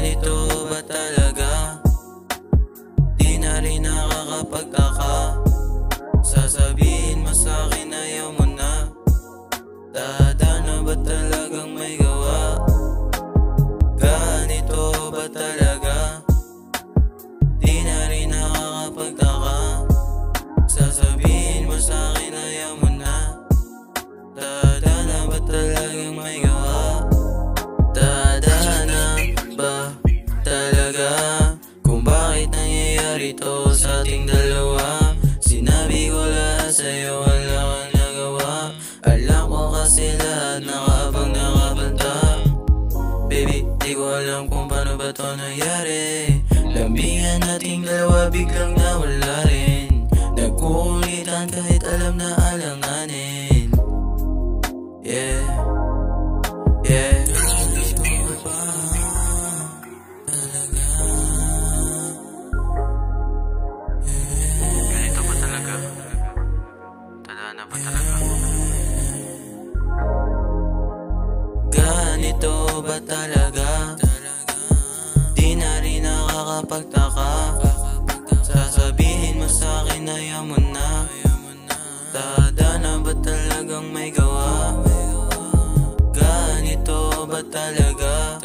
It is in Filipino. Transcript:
Ganito ba talaga? Di na rin nakakapagtaka. Sasabihin mo sa'kin ayaw mo na. Dada na ba talagang may gawa? Ganito ba talaga? Di na rin nakakapagtaka. Sasabihin mo sa'kin ayaw mo na. Dada na ba talagang may gawa? Dada na ba talaga? Kung bakit nangyayari to sa ating dalawa? Sinabi ko lahat sa'yo, wala kang nagawa. Alam ko kasi lahat nakabang nakabanta. Baby, di ko alam kung paano ba to nangyari. Lambingan nating dalawa biglang nawala rin. Nagkukulitan kahit alam na alanganin. Yeah, yeah. Ganito ba talaga? Ganito ba talaga? Tadhana ba talaga? Ganito ba talaga? Di na rin nakakapagtaka. Sasabihin mo sa'kin ayaw mo na. Dada na ba talagang may gawa? Ganito ba talaga?